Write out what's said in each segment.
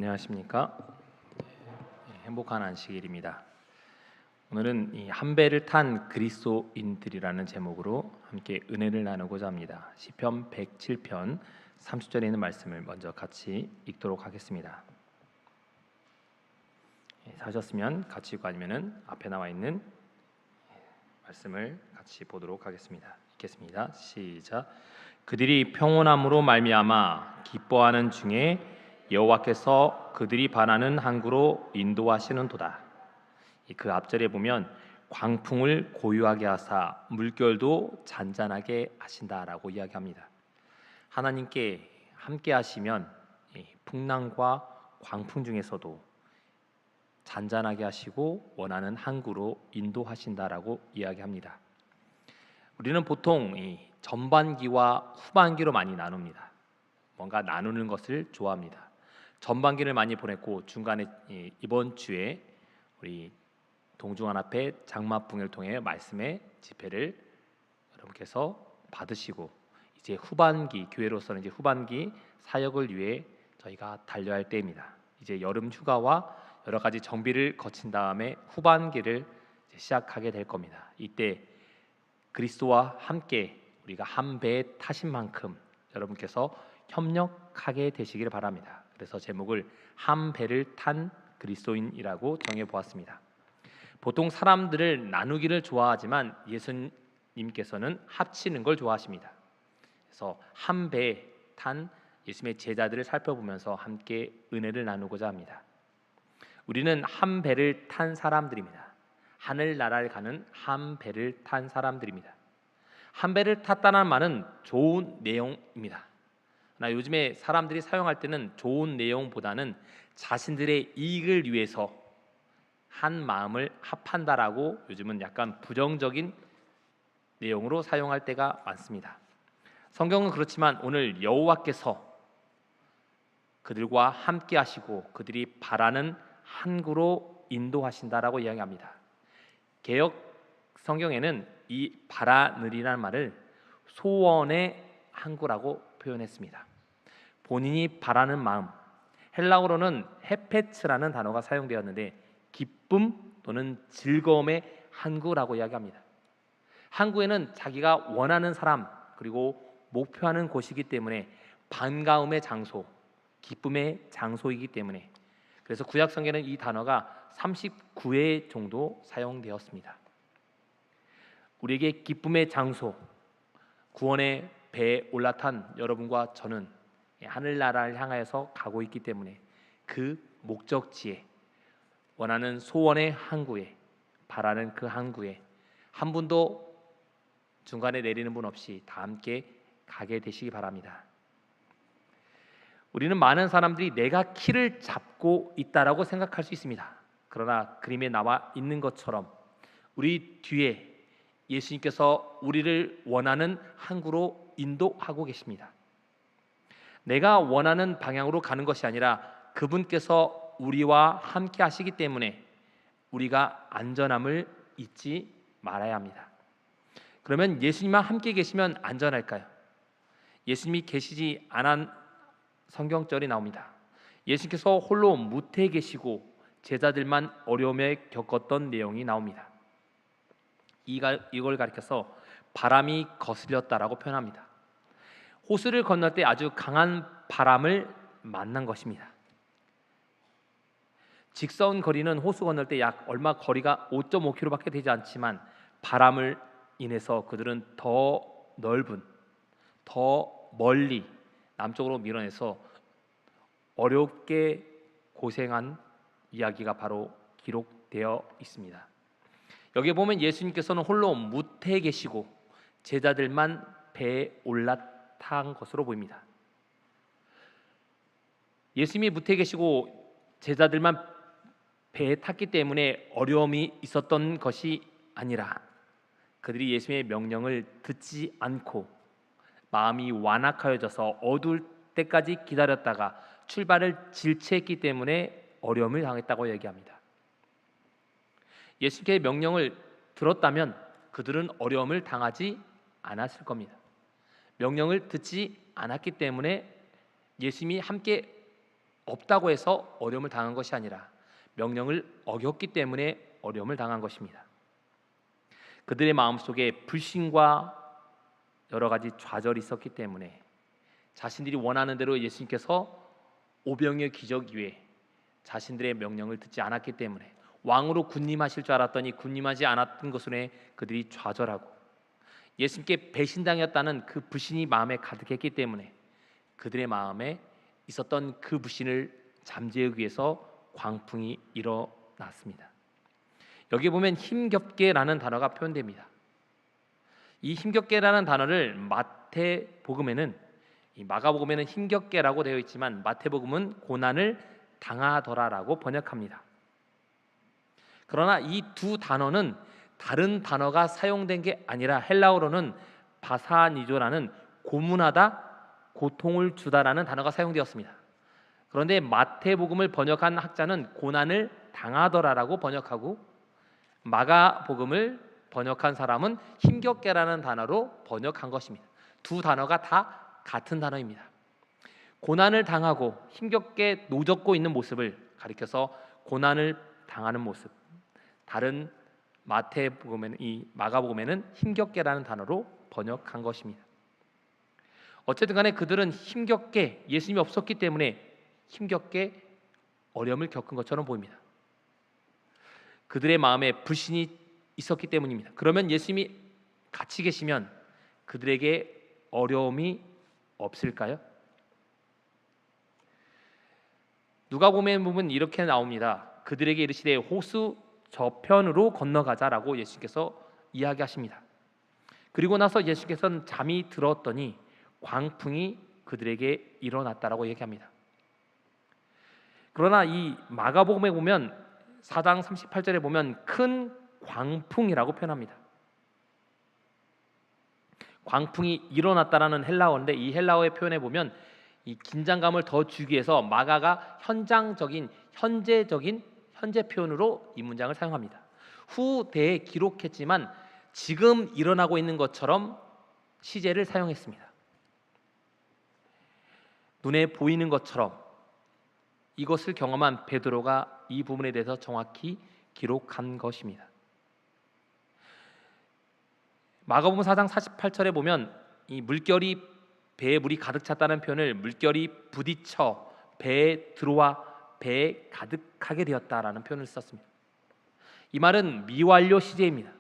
안녕하십니까? 행복한 안식일입니다. 오늘은 이 한 배를 탄 그리스도인들이라는 제목으로 함께 은혜를 나누고자 합니다. 시편 107편 30절에 있는 말씀을 먼저 같이 읽도록 하겠습니다. 사셨으면 같이 읽고 아니면은 앞에 나와 있는 말씀을 같이 보도록 하겠습니다. 읽겠습니다. 시작. 그들이 평온함으로 말미암아 기뻐하는 중에 여호와께서 그들이 바라는 항구로 인도하시는도다. 그 앞절에 보면 광풍을 고요하게 하사 물결도 잔잔하게 하신다라고 이야기합니다. 하나님께 함께 하시면 풍랑과 광풍 중에서도 잔잔하게 하시고 원하는 항구로 인도하신다라고 이야기합니다. 우리는 보통 전반기와 후반기로 많이 나눕니다. 뭔가 나누는 것을 좋아합니다. 전반기를 많이 보냈고 중간에 이번 주에 우리 동중한 앞에 장마풍을 통해 말씀의 집회를 여러분께서 받으시고 이제 후반기 교회로서는 이제 후반기 사역을 위해 저희가 달려야 할 때입니다. 이제 여름 휴가와 여러 가지 정비를 거친 다음에 후반기를 시작하게 될 겁니다. 이때 그리스도와 함께 우리가 한 배에 타신 만큼 여러분께서 협력하게 되시기를 바랍니다. 그래서 제목을 한 배를 탄 그리스도인이라고 정해 보았습니다. 보통 사람들을 나누기를 좋아하지만 예수님께서는 합치는 걸 좋아하십니다. 그래서 한 배에 탄 예수님의 제자들을 살펴보면서 함께 은혜를 나누고자 합니다. 우리는 한 배를 탄 사람들입니다. 하늘나라를 가는 한 배를 탄 사람들입니다. 한 배를 탔다는 말은 좋은 내용입니다. 그러나 요즘에 사람들이 사용할 때는 좋은 내용보다는 자신들의 이익을 위해서 한 마음을 합한다라고 요즘은 약간 부정적인 내용으로 사용할 때가 많습니다. 성경은 그렇지만 오늘 여호와께서 그들과 함께 하시고 그들이 바라는 항구로 인도하신다라고 이야기합니다. 개역 성경에는 이 바라느리라는 말을 소원의 항구라고 표현했습니다. 본인이 바라는 마음, 헬라어로는 헤페츠라는 단어가 사용되었는데 기쁨 또는 즐거움의 항구라고 이야기합니다. 항구에는 자기가 원하는 사람 그리고 목표하는 곳이기 때문에 반가움의 장소, 기쁨의 장소이기 때문에 그래서 구약 성경에는 이 단어가 39회 정도 사용되었습니다. 우리에게 기쁨의 장소, 구원의 배에 올라탄 여러분과 저는 하늘나라를 향하여서 가고 있기 때문에 그 목적지에 원하는 소원의 항구에 바라는 그 항구에 한 분도 중간에 내리는 분 없이 다 함께 가게 되시기 바랍니다. 우리는 많은 사람들이 내가 키를 잡고 있다라고 생각할 수 있습니다. 그러나 그림에 나와 있는 것처럼 우리 뒤에 예수님께서 우리를 원하는 항구로 인도하고 계십니다. 내가 원하는 방향으로 가는 것이 아니라 그분께서 우리와 함께 하시기 때문에 우리가 안전함을 잊지 말아야 합니다. 그러면 예수님과 함께 계시면 안전할까요? 예수님이 계시지 않은 성경절이 나옵니다. 예수님께서 홀로 무태에 계시고 제자들만 어려움에 겪었던 내용이 나옵니다. 이걸 가리켜서 바람이 거슬렸다라고 표현합니다. 호수를 건널 때 아주 강한 바람을 만난 것입니다. 직선 거리는 호수 건널 때 약 얼마 거리가 5.5km밖에 되지 않지만 바람을 인해서 그들은 더 넓은, 더 멀리 남쪽으로 밀어내서 어렵게 고생한 이야기가 바로 기록되어 있습니다. 여기에 보면 예수님께서는 홀로 무태에 계시고 제자들만 배에 올라탄 것으로 보입니다. 예수님이 무태에 계시고 제자들만 배에 탔기 때문에 어려움이 있었던 것이 아니라 그들이 예수님의 명령을 듣지 않고 마음이 완악하여져서 어두울 때까지 기다렸다가 출발을 질체했기 때문에 어려움을 당했다고 얘기합니다. 예수님의 명령을 들었다면 그들은 어려움을 당하지 않았을 겁니다. 명령을 듣지 않았기 때문에 예수님이 함께 없다고 해서 어려움을 당한 것이 아니라 명령을 어겼기 때문에 어려움을 당한 것입니다. 그들의 마음속에 불신과 여러 가지 좌절이 있었기 때문에 자신들이 원하는 대로 예수님께서 오병이어 기적 이후에 자신들의 명령을 듣지 않았기 때문에 왕으로 군림하실 줄 알았더니 군림하지 않았던 것으로 인해 그들이 좌절하고 예수님께 배신당했다는 그 불신이 마음에 가득했기 때문에 그들의 마음에 있었던 그 불신을 잠재우기 위해서 광풍이 일어났습니다. 여기 보면 힘겹게라는 단어가 표현됩니다. 이 힘겹게라는 단어를 마태복음에는, 이 마가복음에는 힘겹게라고 되어 있지만 마태복음은 고난을 당하더라라고 번역합니다. 그러나 이 두 단어는 다른 단어가 사용된 게 아니라 헬라어로는 바사니조라는 고문하다, 고통을 주다라는 단어가 사용되었습니다. 그런데 마태복음을 번역한 학자는 고난을 당하더라라고 번역하고 마가복음을 번역한 사람은 힘겹게라는 단어로 번역한 것입니다. 두 단어가 다 같은 단어입니다. 고난을 당하고 힘겹게 노젓고 있는 모습을 가리켜서 고난을 당하는 모습, 다른 마태복음에는, 이 마가복음에는 힘겹게라는 단어로 번역한 것입니다. 어쨌든 간에 그들은 힘겹게, 예수님이 없었기 때문에 힘겹게 어려움을 겪은 것처럼 보입니다. 그들의 마음에 불신이 있었기 때문입니다. 그러면 예수님이 같이 계시면 그들에게 어려움이 없을까요? 누가복음에 보면 이렇게 나옵니다. 그들에게 이르시되 호수 저편으로 건너가자라고 예수님께서 이야기하십니다. 그리고 나서 예수님께서는 잠이 들었더니 광풍이 그들에게 일어났다라고 얘기합니다. 그러나 이 마가복음에 보면 4장 38절에 보면 큰 광풍이라고 표현합니다. 광풍이 일어났다라는 헬라어인데 이 헬라어의 표현에 보면 이 긴장감을 더 주기 위해서 마가가 현장적인 현재 표현으로 이 문장을 사용합니다. 후대에 기록했지만 지금 일어나고 있는 것처럼 시제를 사용했습니다. 눈에 보이는 것처럼 이것을 경험한 베드로가 이 부분에 대해서 정확히 기록한 것입니다. 마가복음 4장 48절에 보면 이 물결이 배에 물이 가득 찼다는 표현을 물결이 부딪혀 배에 들어와 배에 가득하게 되었다라는 표현을 썼습니다. 이 말은 미완료 시제입니다.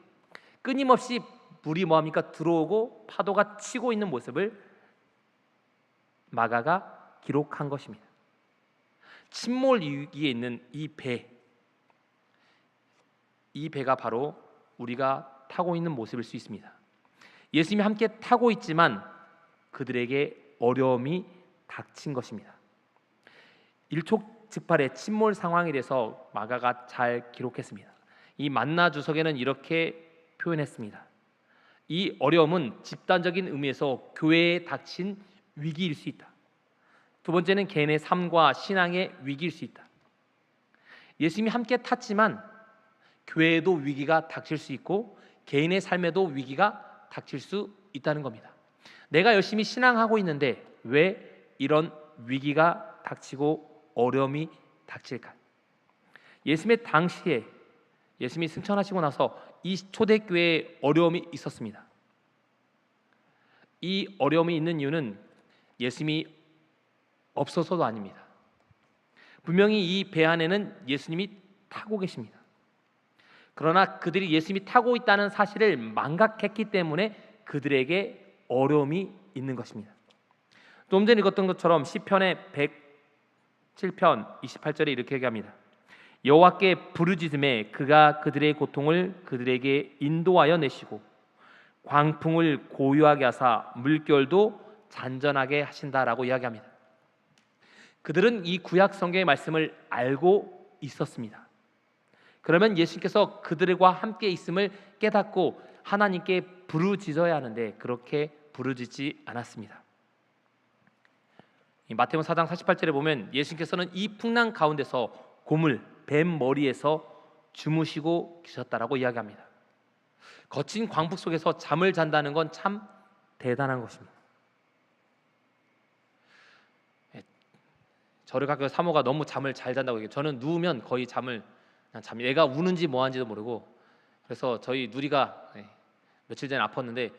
끊임없이 물이 뭐합니까? 들어오고 파도가 치고 있는 모습을 마가가 기록한 것입니다. 침몰 위기에 있는 이 배가 바로 우리가 타고 있는 모습일 수 있습니다. 예수님이 함께 타고 있지만 그들에게 어려움이 닥친 것입니다. 일촉즉발의 침몰 상황에 대해서 마가가 잘 기록했습니다. 이 만나 주석에는 이렇게 표현했습니다. 이 어려움은 집단적인 의미에서 교회에 닥친 위기일 수 있다. 두 번째는 개인의 삶과 신앙의 위기일 수 있다. 예수님이 함께 탔지만 교회에도 위기가 닥칠 수 있고 개인의 삶에도 위기가 닥칠 수 있다는 겁니다. 내가 열심히 신앙하고 있는데 왜 이런 위기가 닥치고 어려움이 닥칠까? 예수님의 당시에 예수님이 승천하시고 나서 이 초대교회에 어려움이 있었습니다. 이 어려움이 있는 이유는 예수님이 없어서도 아닙니다. 분명히 이 배 안에는 예수님이 타고 계십니다. 그러나 그들이 예수님이 타고 있다는 사실을 망각했기 때문에 그들에게 어려움이 있는 것입니다. 좀 전에 읽었던 것처럼 시편의 107편 28절에 이렇게 얘기합니다. 여호와께 부르짖음에 그가 그들의 고통을 그들에게 인도하여 내시고 광풍을 고요하게 하사 물결도 잔전하게 하신다라고 이야기합니다. 그들은 이 구약 성경의 말씀을 알고 있었습니다. 그러면 예수님께서 그들과 함께 있음을 깨닫고 하나님께 부르짖어야 하는데 그렇게 부르짖지 않았습니다. 마태복음 4장 48절에 보면 예수님께서는 이 풍랑 가운데서 고물, 뱀 머리에서 주무시고 계셨다라고 이야기합니다. 거친 광풍 속에서 잠을 잔다는 건 참 대단한 것입니다. 저를 갖고 사모가 너무 잠을 잘 잔다고 얘기해요. 저는 누우면 거의 잠을 그냥 얘가 우는지 뭐하는지도 모르고. 그래서 저희 누리가 며칠 전에 아팠는데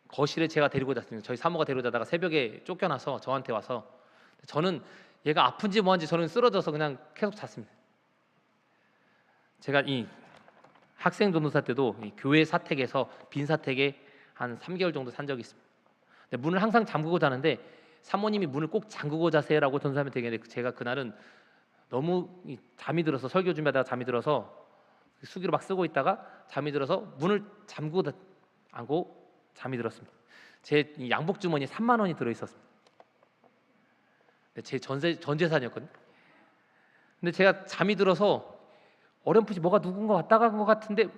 거실에 제가 데리고 잤습니다. 저희 사모가 데리고 자다가 새벽에 쫓겨나서 저한테 와서, 저는 얘가 아픈지 뭐한지 저는 쓰러져서 그냥 계속 잤습니다. 제가 이 학생 전도사 때도 이 교회 사택에서 빈 사택에 한 3개월 정도 산 적이 있습니다. 근데 문을 항상 잠그고 자는데 사모님이 문을 꼭 잠그고 자세요라고 전도사님한테 얘기했는데, 제가 그날은 너무 잠이 들어서 설교 준비하다가 잠이 들어서 수기로 막 쓰고 있다가 잠이 들어서 문을 잠그고 안고 잠이 들었습니다. 제 양복 주머니에 3만 원이 들어 있었습니다. 제 전 재산이었거든요. 근데 제가 잠이 들어서 어렴풋이 뭐가 누군가 왔다 간 것 같은데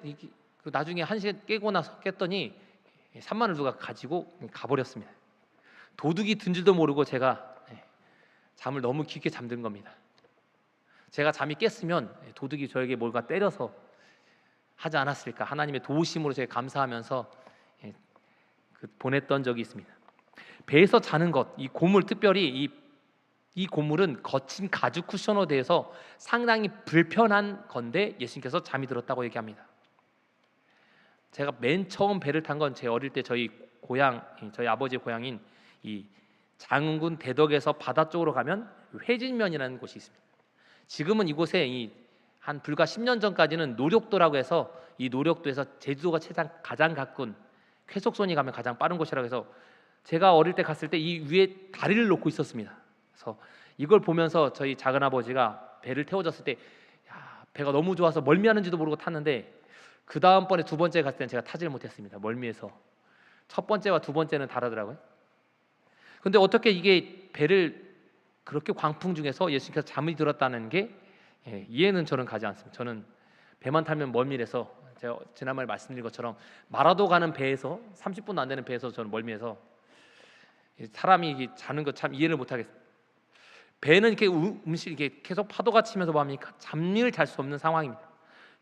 나중에 1시간 깨고 나서 깼더니 3만 원을 누가 가지고 가버렸습니다. 도둑이 든 줄도 모르고 제가 잠을 너무 깊게 잠든 겁니다. 제가 잠이 깼으면 도둑이 저에게 뭔가 때려서 하지 않았을까, 하나님의 도우심으로 제가 감사하면서 보냈던 적이 있습니다. 배에서 자는 것, 이 고물, 특별히 이 고물은 거친 가죽 쿠션으로 되어서 상당히 불편한 건데 예수님께서 잠이 들었다고 얘기합니다. 제가 맨 처음 배를 탄 건 제 어릴 때 저희 고향, 저희 아버지의 고향인 이 장흥군 대덕에서 바다 쪽으로 가면 회진면이라는 곳이 있습니다. 지금은 이곳에 한 불과 10년 전까지는 노력도라고 해서 이 노력도에서 제주도가 가장 가까운 쾌속선이 가면 가장 빠른 곳이라고 해서 제가 어릴 때 갔을 때 이 위에 다리를 놓고 있었습니다. 그래서 이걸 보면서 저희 작은 아버지가 배를 태워줬을 때 배가 너무 좋아서 멀미하는지도 모르고 탔는데, 그 다음번에 두 번째 갔을 때는 제가 타질 못했습니다. 멀미해서. 첫 번째와 두 번째는 다르더라고요. 근데 어떻게 이게 배를 그렇게 광풍 중에서 예수님께서 잠이 들었다는 게 이해는 저는 가지 않습니다. 저는 배만 타면 멀미해서, 제가 지난번에 말씀드린 것처럼 마라도 가는 배에서 30분도 안 되는 배에서 저는 멀미해서 사람이 자는 거 참 이해를 못 하겠습니다. 배는 이렇게 이렇게 계속 파도가 치면서 뭐합니까? 잠을 잘 수 없는 상황입니다.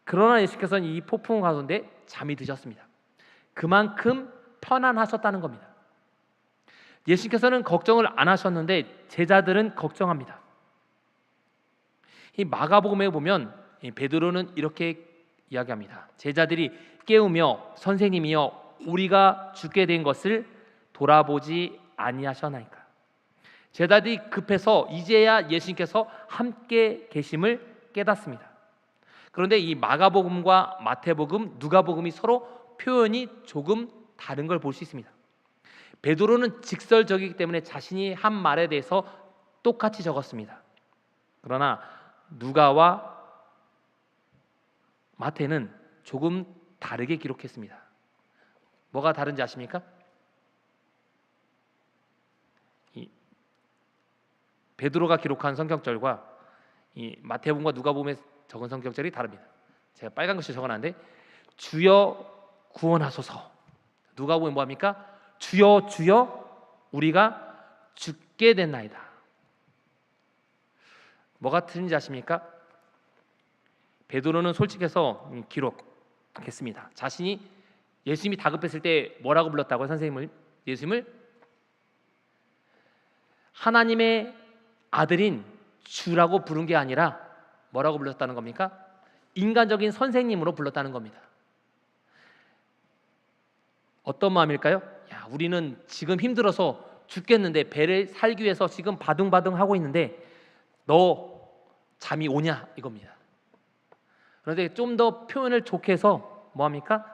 그러나 예수께서는 이 폭풍 가운데 잠이 드셨습니다. 그만큼 편안하셨다는 겁니다. 예수께서는 걱정을 안 하셨는데 제자들은 걱정합니다. 이 마가복음에 보면 베드로는 이렇게 이야기합니다. 제자들이 깨우며 선생님이여 우리가 죽게 된 것을 돌아보지 아니하셨나이까. 제자들이 급해서 이제야 예수님께서 함께 계심을 깨닫습니다. 그런데 이 마가복음과 마태복음, 누가복음이 서로 표현이 조금 다른 걸 볼 수 있습니다. 베드로는 직설적이기 때문에 자신이 한 말에 대해서 똑같이 적었습니다. 그러나 누가와 마태는 조금 다르게 기록했습니다. 뭐가 다른지 아십니까? 베드로가 기록한 성경절과 이 마태복음과 누가복음에 적은 성경절이 다릅니다. 제가 빨간 글씨 적어놨는데 주여 구원하소서. 누가복음에 뭐합니까? 주여 주여 우리가 죽게 됐나이다. 뭐가 틀린지 아십니까? 베드로는 솔직해서 기록했습니다. 자신이 예수님이 다급했을 때 뭐라고 불렀다고요? 예수님을 하나님의 아들인 주라고 부른 게 아니라 뭐라고 불렀다는 겁니까? 인간적인 선생님으로 불렀다는 겁니다. 어떤 마음일까요? 우리는 지금 힘들어서 죽겠는데 배를 살기 위해서 지금 바둥바둥 하고 있는데 너 잠이 오냐 이겁니다. 그런데 좀 더 표현을 좋게 해서 뭐합니까?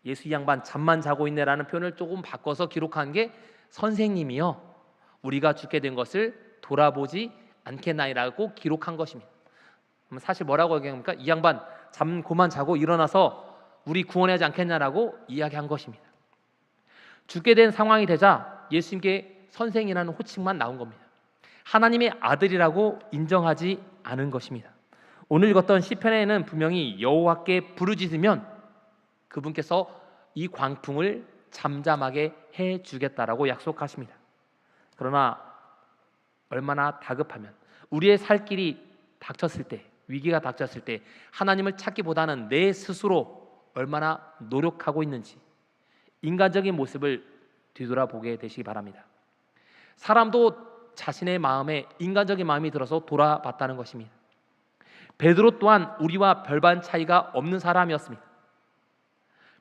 예수 이 양반 잠만 자고 있네라는 표현을 조금 바꿔서 기록한 게 선생님이여 우리가 죽게 된 것을 돌아보지 않겠나이라고 기록한 것입니다. 사실 뭐라고 얘기합니까? 이 양반 잠 그만 자고 일어나서 우리 구원하지 않겠냐라고 이야기한 것입니다. 죽게 된 상황이 되자 예수님께 선생이라는 호칭만 나온 겁니다. 하나님의 아들이라고 인정하지 않은 것입니다. 오늘 읽었던 시편에는 분명히 여호와께 부르짖으면 그분께서 이 광풍을 잠잠하게 해주겠다라고 약속하십니다. 그러나 얼마나 다급하면 우리의 살 길이 닥쳤을 때, 위기가 닥쳤을 때 하나님을 찾기보다는 내 스스로 얼마나 노력하고 있는지 인간적인 모습을 뒤돌아보게 되시기 바랍니다. 사람도 자신의 마음에 인간적인 마음이 들어서 돌아봤다는 것입니다. 베드로 또한 우리와 별반 차이가 없는 사람이었습니다.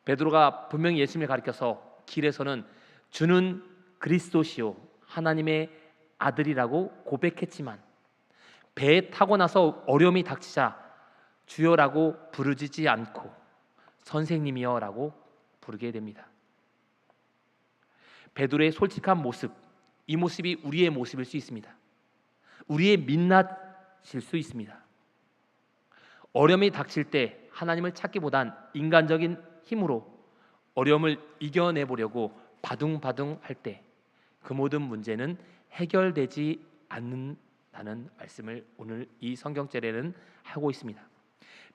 베드로가 분명히 예수님을 가리켜서 길에서는 주는 그리스도시요 하나님의 아들이라고 고백했지만 배에 타고 나서 어려움이 닥치자 주여라고 부르지 않고 선생님이여라고 부르게 됩니다. 베드로의 솔직한 모습, 이 모습이 우리의 모습일 수 있습니다. 우리의 민낯일 수 있습니다. 어려움이 닥칠 때 하나님을 찾기보단 인간적인 힘으로 어려움을 이겨내보려고 바둥바둥 할 때 그 모든 문제는 해결되지 않는다는 말씀을 오늘 이 성경절에는 하고 있습니다.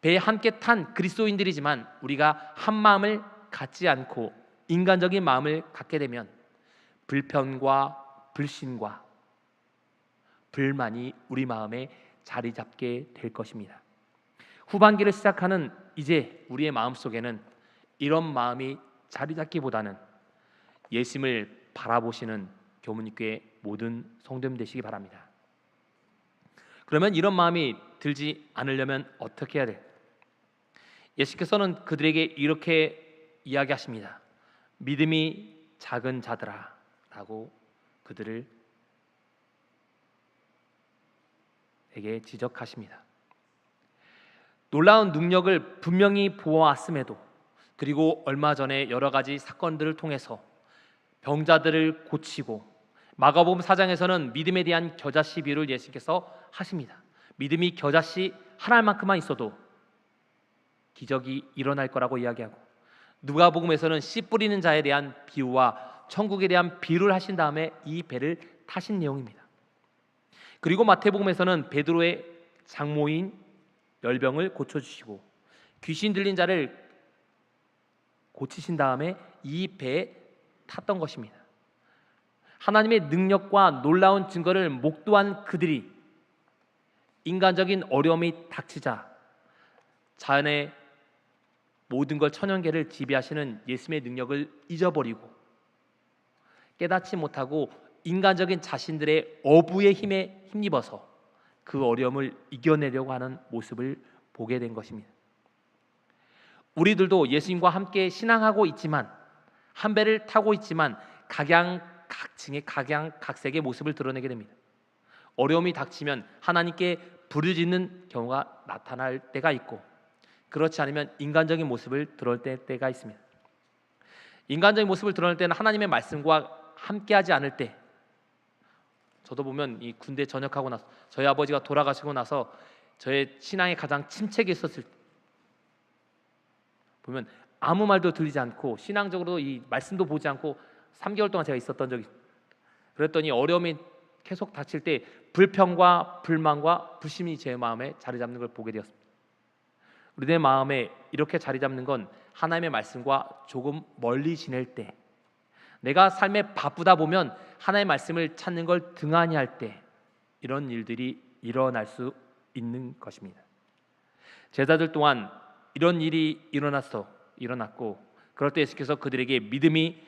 배에 함께 탄 그리스도인들이지만 우리가 한 마음을 갖지 않고 인간적인 마음을 갖게 되면 불편과 불신과 불만이 우리 마음에 자리 잡게 될 것입니다. 후반기를 시작하는 이제 우리의 마음속에는 이런 마음이 자리 잡기보다는 예수님을 바라보시는 교문교회 모든 성도님 되시기 바랍니다. 그러면 이런 마음이 들지 않으려면 어떻게 해야 돼? 예수께서는 그들에게 이렇게 이야기하십니다. 믿음이 작은 자들아 라고 그들을 에게 지적하십니다. 놀라운 능력을 분명히 보아왔음에도 그리고 얼마 전에 여러 가지 사건들을 통해서 병자들을 고치고 마가복음 4장에서는 믿음에 대한 겨자씨 비유를 예수께서 하십니다. 믿음이 겨자씨 하나만큼만 있어도 기적이 일어날 거라고 이야기하고 누가복음에서는 씨 뿌리는 자에 대한 비유와 천국에 대한 비유를 하신 다음에 이 배를 타신 내용입니다. 그리고 마태복음에서는 베드로의 장모인 열병을 고쳐주시고 귀신 들린 자를 고치신 다음에 이 배에 탔던 것입니다. 하나님의 능력과 놀라운 증거를 목도한 그들이 인간적인 어려움이 닥치자 자연의 모든 걸 천연계를 지배하시는 예수님의 능력을 잊어버리고 깨닫지 못하고 인간적인 자신들의 어부의 힘에 힘입어서 그 어려움을 이겨내려고 하는 모습을 보게 된 것입니다. 우리들도 예수님과 함께 신앙하고 있지만 한 배를 타고 있지만 각양각층의 각양각색의 모습을 드러내게 됩니다. 어려움이 닥치면 하나님께 부르짖는 경우가 나타날 때가 있고 그렇지 않으면 인간적인 모습을 드러낼 때가 있습니다. 인간적인 모습을 드러낼 때는 하나님의 말씀과 함께하지 않을 때 저도 보면 이 군대 전역하고 나서 저희 아버지가 돌아가시고 나서 저의 신앙이 가장 침체기에 있었을 때 보면 아무 말도 들리지 않고 신앙적으로 이 말씀도 보지 않고 3개월 동안 제가 있었던 적이 있어요. 그랬더니 어려움이 계속 닥칠 때 불평과 불만과 불심이 제 마음에 자리 잡는 걸 보게 되었습니다. 우리의 마음에 이렇게 자리 잡는 건 하나님의 말씀과 조금 멀리 지낼 때 내가 삶에 바쁘다 보면 하나님의 말씀을 찾는 걸 등한히 할 때 이런 일들이 일어날 수 있는 것입니다. 제자들 또한 이런 일이 일어났고 그럴 때 예수께서 그들에게 믿음이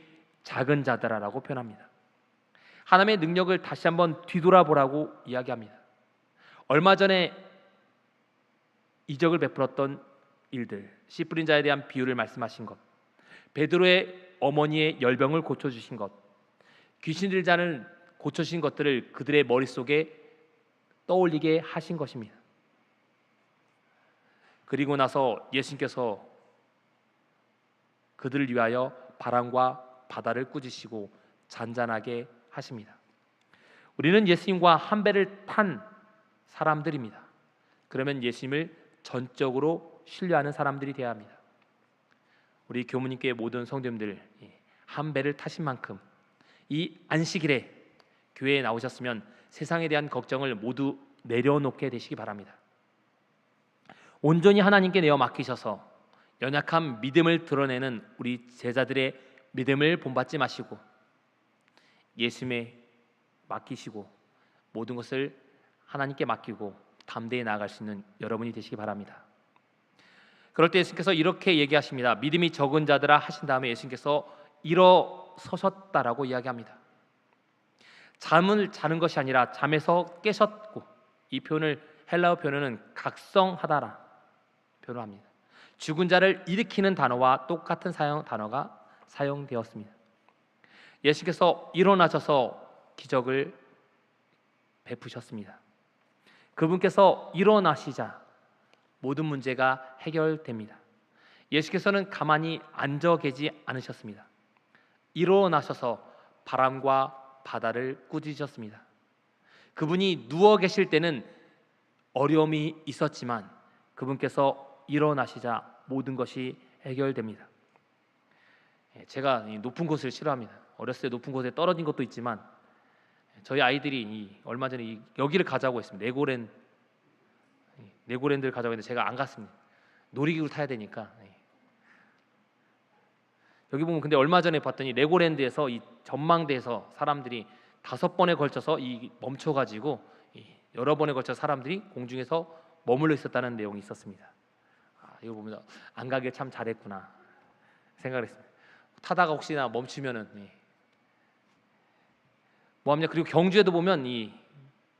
작은 자들아라고 표현합니다. 하나님의 능력을 다시 한번 뒤돌아보라고 이야기합니다. 얼마 전에 이적을 베풀었던 일들, 씨 뿌린 자에 대한 비유를 말씀하신 것, 베드로의 어머니의 열병을 고쳐주신 것, 귀신 들린 자는 고쳐주신 것들을 그들의 머릿속에 떠올리게 하신 것입니다. 그리고 나서 예수님께서 그들을 위하여 바람과 바다를 꾸짖으시고 잔잔하게 하십니다. 우리는 예수님과 한 배를 탄 사람들입니다. 그러면 예수님을 전적으로 신뢰하는 사람들이 되어야 합니다. 우리 교무님께 모든 성도님들 한 배를 타신 만큼 이 안식일에 교회에 나오셨으면 세상에 대한 걱정을 모두 내려놓게 되시기 바랍니다. 온전히 하나님께 내어 맡기셔서 연약한 믿음을 드러내는 우리 제자들의 믿음을 본받지 마시고 예수님에 맡기시고 모든 것을 하나님께 맡기고 담대히 나아갈 수 있는 여러분이 되시기 바랍니다. 그럴 때 예수님께서 이렇게 얘기하십니다. 믿음이 적은 자들아 하신 다음에 예수님께서 일어서셨다라고 이야기합니다. 잠을 자는 것이 아니라 잠에서 깨셨고, 이 표현을 헬라어 표현은 각성하다라 표현합니다. 죽은 자를 일으키는 단어와 똑같은 단어가 사용되었습니다. 예수께서 일어나셔서 기적을 베푸셨습니다. 그분께서 일어나시자 모든 문제가 해결됩니다. 예수께서는 가만히 앉아 계지 않으셨습니다. 일어나셔서 바람과 바다를 꾸짖으셨습니다. 그분이 누워 계실 때는 어려움이 있었지만 그분께서 일어나시자 모든 것이 해결됩니다. 제가 높은 곳을 싫어합니다. 어렸을 때 높은 곳에 떨어진 것도 있지만 저희 아이들이 얼마 전에 여기를 가자고 했습니다. 레고랜드를 가자고 했는데 제가 안 갔습니다. 놀이기구 타야 되니까. 여기 보면 근데 얼마 전에 봤더니 레고랜드에서 이 전망대에서 사람들이 5번에 걸쳐서 멈춰가지고 여러 번에 걸쳐 사람들이 공중에서 머물러 있었다는 내용이 있었습니다. 이거 보면서 안 가길 참 잘했구나 생각을 했습니다. 타다가 혹시나 멈추면은 뭐하냐. 그리고 경주에도 보면 이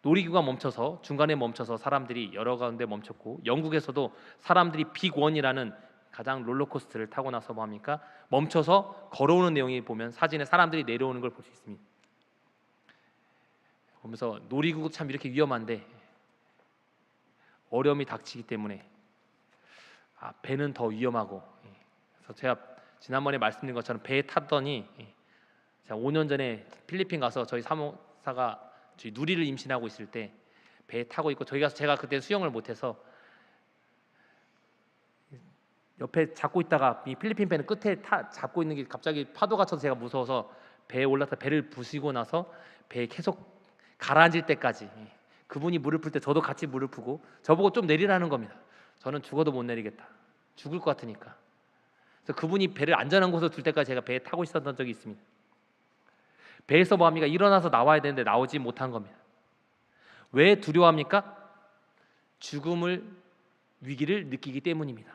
놀이기구가 멈춰서 중간에 멈춰서 사람들이 여러 가운데 멈췄고, 영국에서도 사람들이 빅원이라는 가장 롤러코스터를 타고 나서 뭐합니까? 멈춰서 걸어오는 내용이 보면 사진에 사람들이 내려오는 걸 볼 수 있습니다. 보면서 놀이기구 참 이렇게 위험한데 어려움이 닥치기 때문에 배는 더 위험하고, 그래서 제가 지난번에 말씀드린 것처럼 배에 탔더니 제가 5년 전에 필리핀 가서 저희 사모사가 저희 누리를 임신하고 있을 때 배에 타고 있고, 제가 그때 수영을 못해서 옆에 잡고 있다가 이 필리핀 배는 끝에 잡고 있는 게 갑자기 파도가 쳐서 제가 무서워서 배에 올라서 배를 부시고 나서 배에 계속 가라앉을 때까지 그분이 물을 풀 때 저도 같이 물을 푸고 저보고 좀 내리라는 겁니다. 저는 죽어도 못 내리겠다. 죽을 것 같으니까. 그래서 그분이 배를 안전한 곳으로 둘 때까지 제가 배에 타고 있었던 적이 있습니다. 배에서 뭐합니까? 일어나서 나와야 되는데 나오지 못한 겁니다. 왜 두려워합니까? 죽음을 위기를 느끼기 때문입니다.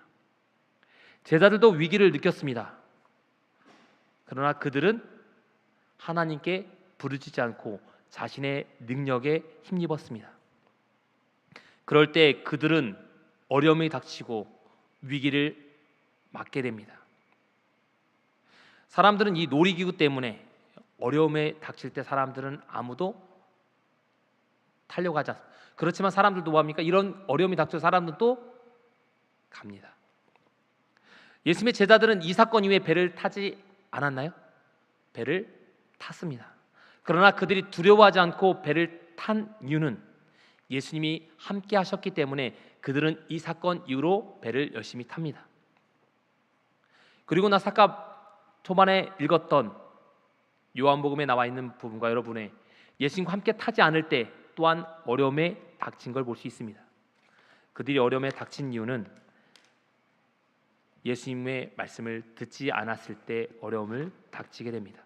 제자들도 위기를 느꼈습니다. 그러나 그들은 하나님께 부르짖지 않고 자신의 능력에 힘입었습니다. 그럴 때 그들은 어려움이 닥치고 위기를 맞게 됩니다. 사람들은 이 놀이기구 때문에 어려움에 닥칠 때 사람들은 아무도 타려고 하지 않습니다. 그렇지만 사람들도 뭐합니까? 이런 어려움이 닥쳐 사람들도 갑니다. 예수님의 제자들은 이 사건 이후에 배를 타지 않았나요? 배를 탔습니다. 그러나 그들이 두려워하지 않고 배를 탄 이유는 예수님이 함께 하셨기 때문에 그들은 이 사건 이후로 배를 열심히 탑니다. 그리고 나서 아까 초반에 읽었던 요한복음에 나와 있는 부분과 여러분의 예수님과 함께 타지 않을 때 또한 어려움에 닥친 걸 볼 수 있습니다. 그들이 어려움에 닥친 이유는 예수님의 말씀을 듣지 않았을 때 어려움을 닥치게 됩니다.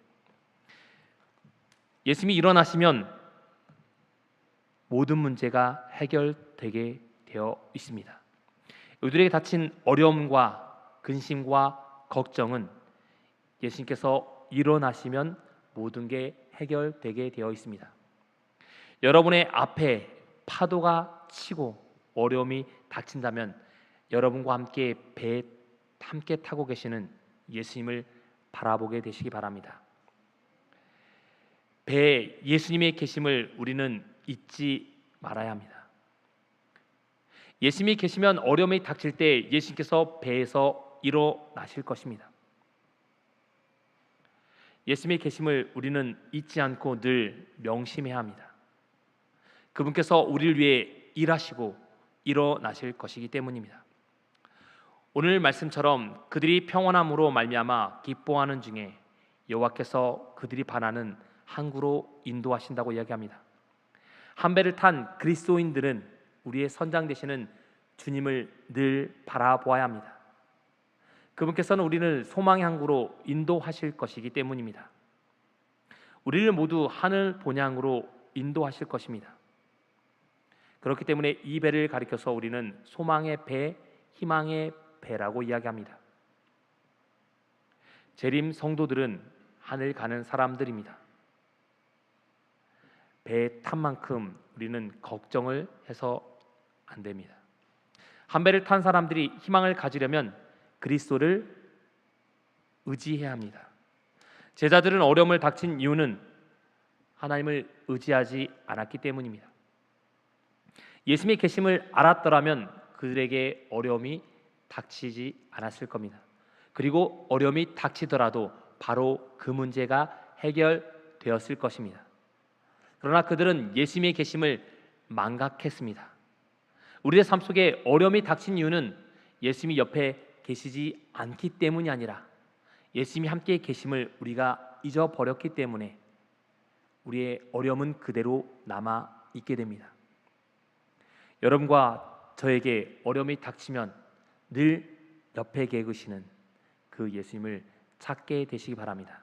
예수님이 일어나시면 모든 문제가 해결되게 되어 있습니다. 우리들에게 닥친 어려움과 근심과 걱정은 예수님께서 일어나시면 모든 게 해결되게 되어 있습니다. 여러분의 앞에 파도가 치고 어려움이 닥친다면 여러분과 함께 배에 함께 타고 계시는 예수님을 바라보게 되시기 바랍니다. 배에 예수님의 계심을 우리는 잊지 말아야 합니다. 예수님이 계시면 어려움이 닥칠 때 예수님께서 배에서 일어나실 것입니다. 예수님의 계심을 우리는 잊지 않고 늘 명심해야 합니다. 그분께서 우리를 위해 일하시고 일어나실 것이기 때문입니다. 오늘 말씀처럼 그들이 평안함으로 말미암아 기뻐하는 중에 여호와께서 그들이 반하는 항구로 인도하신다고 이야기합니다. 한 배를 탄 그리스도인들은 우리의 선장 되시는 주님을 늘 바라보아야 합니다. 그분께서는 우리를 소망의 항구로 인도하실 것이기 때문입니다. 우리를 모두 하늘 본향으로 인도하실 것입니다. 그렇기 때문에 이 배를 가리켜서 우리는 소망의 배, 희망의 배라고 이야기합니다. 재림 성도들은 하늘 가는 사람들입니다. 배에 탄 만큼 우리는 걱정을 해서 안 됩니다. 한 배를 탄 사람들이 희망을 가지려면 그리스도를 의지해야 합니다. 제자들은 어려움을 닥친 이유는 하나님을 의지하지 않았기 때문입니다. 예수님의 계심을 알았더라면 그들에게 어려움이 닥치지 않았을 겁니다. 그리고 어려움이 닥치더라도 바로 그 문제가 해결되었을 것입니다. 그러나 그들은 예수님의 계심을 망각했습니다. 우리의 삶 속에 어려움이 닥친 이유는 예수님이 옆에 계시지 않기 때문이 아니라 예수님이 함께 계심을 우리가 잊어버렸기 때문에 우리의 어려움은 그대로 남아 있게 됩니다. 여러분과 저에게 어려움이 닥치면 늘 옆에 계시는 그 예수님을 찾게 되시기 바랍니다.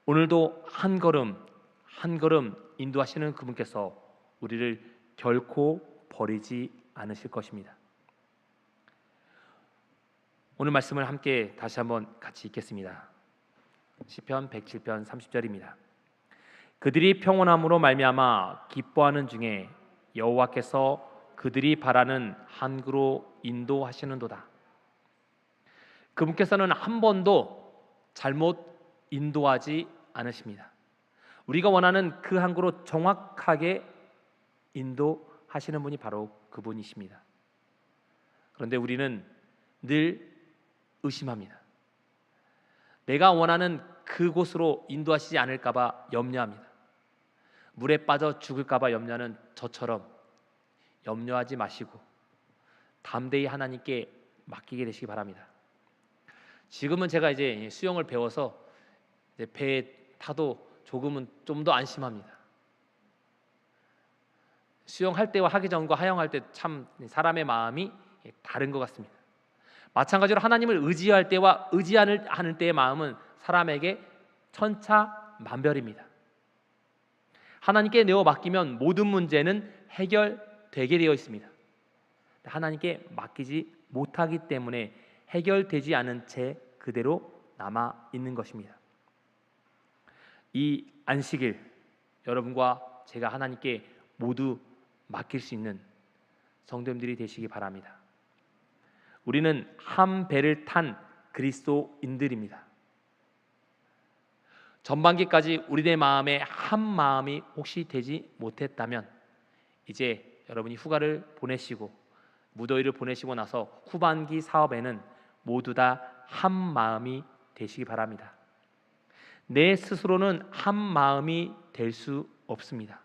오늘도 한 걸음 한 걸음 인도하시는 그분께서 우리를 결코 버리지 않으실 것입니다. 오늘 말씀을 함께 다시 한번 같이 읽겠습니다. 시편 107편 30절입니다. 그들이 평온함으로 말미암아 기뻐하는 중에 여호와께서 그들이 바라는 항구로 인도하시는도다. 그분께서는 한 번도 잘못 인도하지 않으십니다. 우리가 원하는 그 항구로 정확하게 인도하시는 분이 바로 그분이십니다. 그런데 우리는 늘 의심합니다. 내가 원하는 그곳으로 인도하시지 않을까 봐 염려합니다. 물에 빠져 죽을까 봐 염려하는 저처럼 염려하지 마시고 담대히 하나님께 맡기게 되시기 바랍니다. 지금은 제가 이제 수영을 배워서 이제 배에 타도 조금은 좀 더 안심합니다. 수영할 때와 하기 전과 하영할 때 참 사람의 마음이 다른 것 같습니다. 마찬가지로 하나님을 의지할 때와 의지하는 때의 마음은 사람에게 천차만별입니다. 하나님께 내어 맡기면 모든 문제는 해결되게 되어 있습니다. 하나님께 맡기지 못하기 때문에 해결되지 않은 채 그대로 남아 있는 것입니다. 이 안식일 여러분과 제가 하나님께 모두 맡길 수 있는 성도님들이 되시기 바랍니다. 우리는 한 배를 탄 그리스도인들입니다. 전반기까지 우리의 마음에 한 마음이 혹시 되지 못했다면 이제 여러분이 휴가를 보내시고 무더위를 보내시고 나서 후반기 사업에는 모두 다 한 마음이 되시기 바랍니다. 내 스스로는 한 마음이 될 수 없습니다.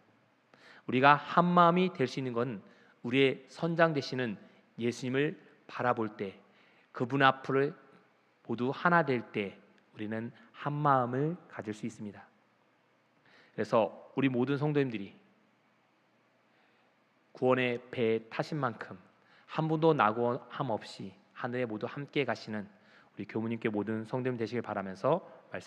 우리가 한 마음이 될 수 있는 건 우리의 선장 되시는 예수님을 바라볼 때, 그분 앞을 모두 하나 될 때 우리는 한 마음을 가질 수 있습니다. 그래서 우리 모든 성도님들이 구원의 배에 타신 만큼 한 분도 낙오함 없이 하늘에 모두 함께 가시는 우리 교무님께 모든 성도님 되시길 바라면서